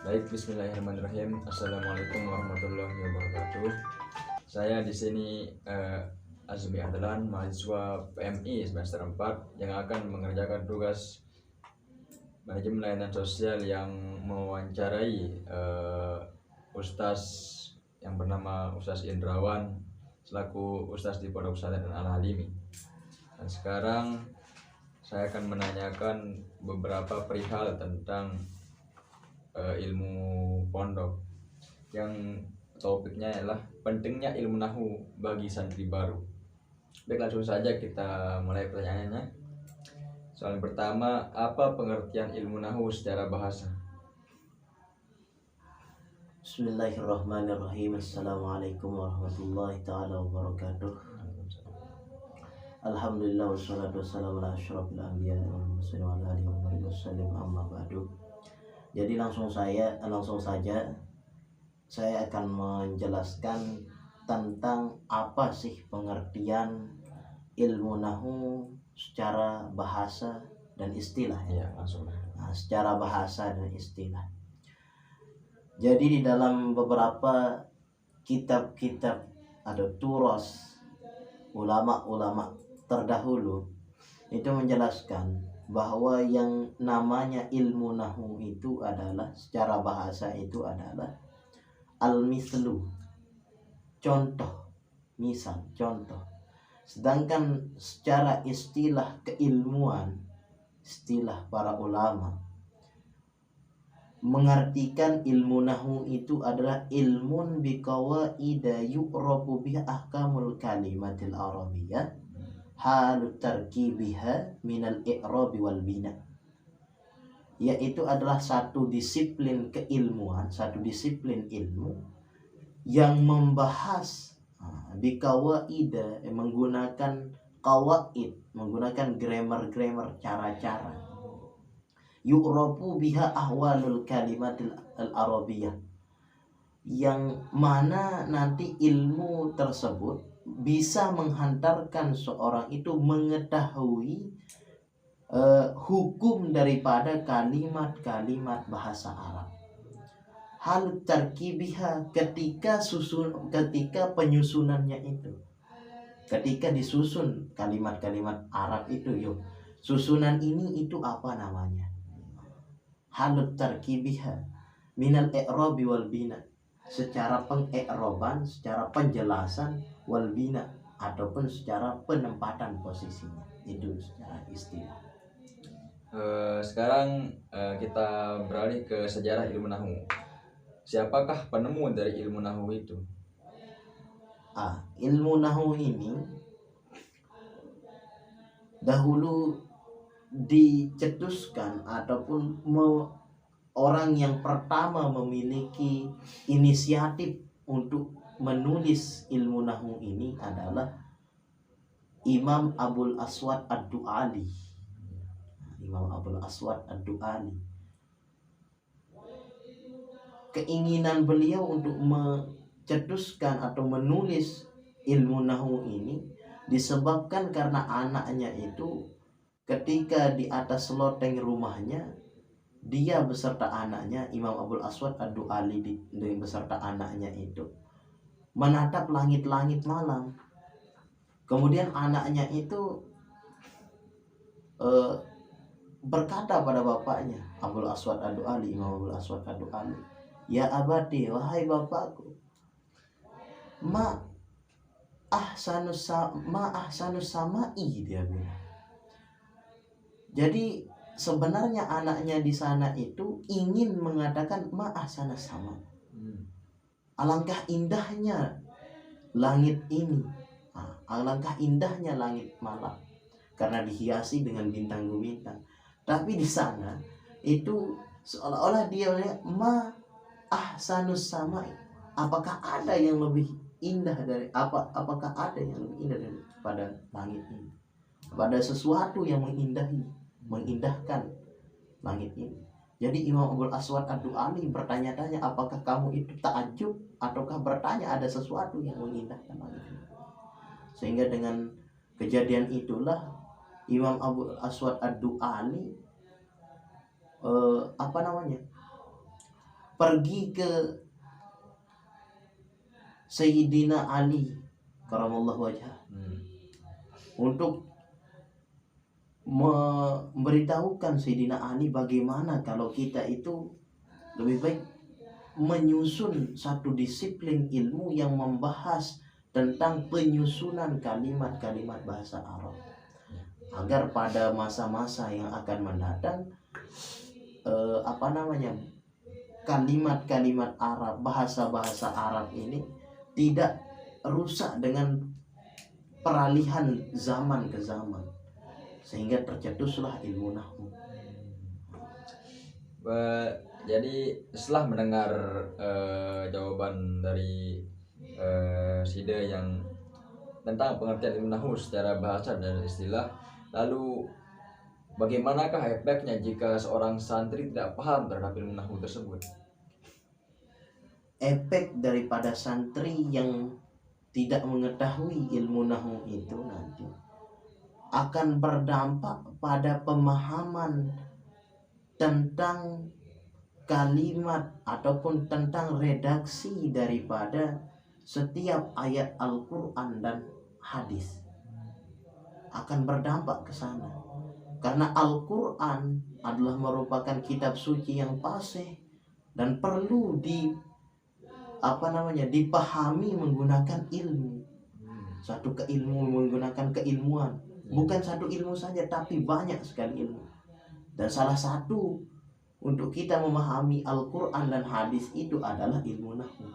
Baik, Bismillahirrahmanirrahim. Assalamualaikum warahmatullahi wabarakatuh. Saya di sini Azmi Adlan, mahasiswa PMI semester 4 yang akan mengerjakan tugas manajemen layanan sosial yang mewawancarai Ustaz yang bernama Ustaz Indrawan selaku Ustaz di Pondok Pesantren Al Halimi. Dan sekarang saya akan menanyakan beberapa perihal tentang ilmu pondok, yang topiknya adalah pentingnya ilmu nahu bagi santri baru. Baik, langsung saja kita mulai pertanyaannya. Soal pertama, apa pengertian ilmu nahu secara bahasa? Bismillahirrahmanirrahim. Assalamualaikum warahmatullahi ta'ala wabarakatuh. Alhamdulillah wassalatu wassalamu ala asyrafil anbiya wal mursalin wa ala alihi wa sahbihi wasallam, amma ba'du. Jadi langsung saja saya akan menjelaskan tentang apa sih pengertian ilmu nahu secara bahasa dan istilah ya. Langsung. Nah, secara bahasa dan istilah. Jadi di dalam beberapa kitab-kitab ada turos ulama-ulama terdahulu itu menjelaskan bahwa yang namanya ilmu nahu itu adalah secara bahasa itu adalah al-mislu, contoh, misal, contoh. Sedangkan secara istilah keilmuan, istilah para ulama mengartikan ilmu nahu itu adalah ilmun biqawaida yu'rabu biha ahkamul kalimatil arabiyyah halut tarkibiha minal i'rabi wal bina, yaitu adalah satu disiplin keilmuan, satu disiplin ilmu yang membahas biqawaida, menggunakan qawaid, menggunakan grammar, cara-cara, yu'rabu biha ahwalul kalimatil al-arabiyyah, yang mana nanti ilmu tersebut bisa menghantarkan seorang itu mengetahui hukum daripada kalimat-kalimat bahasa Arab. Hal tarkibiha, ketika penyusunannya itu, ketika disusun kalimat-kalimat Arab itu, yuk susunan ini itu apa namanya? Halut tarkibiha minal i'rabi wal bina, secara peng'iraban, secara penjelasan, wal bina, ataupun secara penempatan posisinya, itu secara istilah. Sekarang kita beralih ke sejarah ilmu nahu. Siapakah penemu dari ilmu nahu itu? Ilmu nahu ini dahulu dicetuskan ataupun orang yang pertama memiliki inisiatif untuk menulis ilmu nahu ini adalah Imam Abul Aswad Ad-Du'ali. Imam Abul Aswad Ad-Du'ali. Keinginan beliau untuk mencetuskan atau menulis ilmu nahu ini disebabkan karena anaknya itu ketika di atas loteng rumahnya, dia beserta anaknya, Imam Abul Aswad Ad-Du'ali beserta anaknya itu menatap langit-langit malam. Kemudian anaknya itu berkata pada bapaknya, Abul Aswad Ad-Du'ali, Imam Abul Aswad Ad-Du'ali, ya abadi, wahai bapakku, ma ahsanus sama'i, dia bilang. Jadi sebenarnya anaknya di sana itu ingin mengatakan ma ahsanus sama, alangkah indahnya langit ini, alangkah indahnya langit malam karena dihiasi dengan bintang bintang. Tapi di sana itu seolah-olah dia ma ahsanus sama, apakah ada yang lebih indah dari apakah ada yang lebih indah daripada langit ini, pada sesuatu yang mengindahkan langit ini. Jadi Imam Abul Aswad Ad-Du'ali bertanya-tanya, apakah kamu itu takjub ataukah bertanya ada sesuatu yang mengindahkan langit ini. Sehingga dengan kejadian itulah Imam Abul Aswad Ad-Du'ali pergi ke Sayyidina Ali karamallahu wajhah untuk memberitahukan Sayyidina Ali bagaimana kalau kita itu lebih baik menyusun satu disiplin ilmu yang membahas tentang penyusunan kalimat-kalimat bahasa Arab, agar pada masa-masa yang akan mendatang kalimat-kalimat Arab, bahasa-bahasa Arab ini tidak rusak dengan peralihan zaman ke zaman, sehingga tercetuslah ilmu nahwu. Jadi setelah mendengar jawaban dari Side yang tentang pengertian ilmu nahwu secara bahasa dan istilah, lalu bagaimanakah efeknya jika seorang santri tidak paham terhadap ilmu nahwu tersebut? Efek daripada santri yang tidak mengetahui ilmu nahwu itu nanti akan berdampak pada pemahaman tentang kalimat ataupun tentang redaksi daripada setiap ayat Al-Quran dan hadis, akan berdampak ke sana. Karena Al-Quran adalah merupakan kitab suci yang fasih dan perlu dipahami menggunakan ilmu. Satu menggunakan keilmuan, bukan satu ilmu saja tapi banyak sekali ilmu. Dan salah satu untuk kita memahami Al-Quran dan hadis itu adalah ilmu nahwu.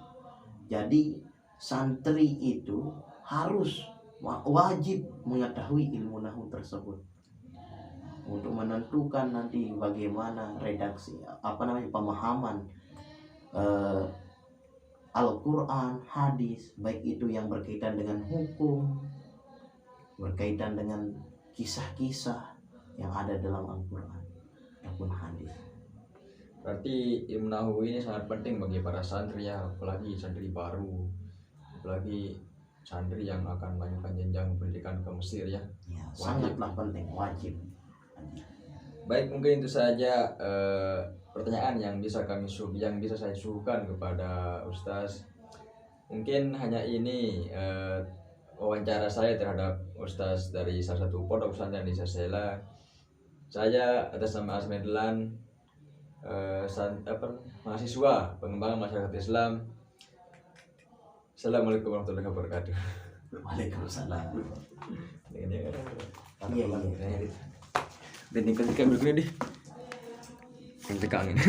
Jadi santri itu harus wajib mengetahui ilmu nahwu tersebut untuk menentukan nanti bagaimana redaksi pemahaman Al-Quran, hadis, baik itu yang berkaitan dengan hukum, berkaitan dengan kisah-kisah yang ada dalam Al-Quran ataupun hadis. Berarti ilmu nahwu ini sangat penting bagi para santri ya, apalagi santri baru, apalagi santri yang akan melanjutkan jenjang pendidikan ke Mesir ya. Sangatlah penting, wajib. Baik, mungkin itu saja pertanyaan yang bisa saya suguhkan kepada Ustaz. Mungkin hanya ini wawancara saya terhadap Ustaz dari salah satu pondok pesantren di Sasela. Saya atas nama Azmi Adlan, mahasiswa pengembangan masyarakat Islam. Assalamualaikum warahmatullahi wabarakatuh. Waalaikumsalam. Dan tinggal berguna deh. Yang tegang ini.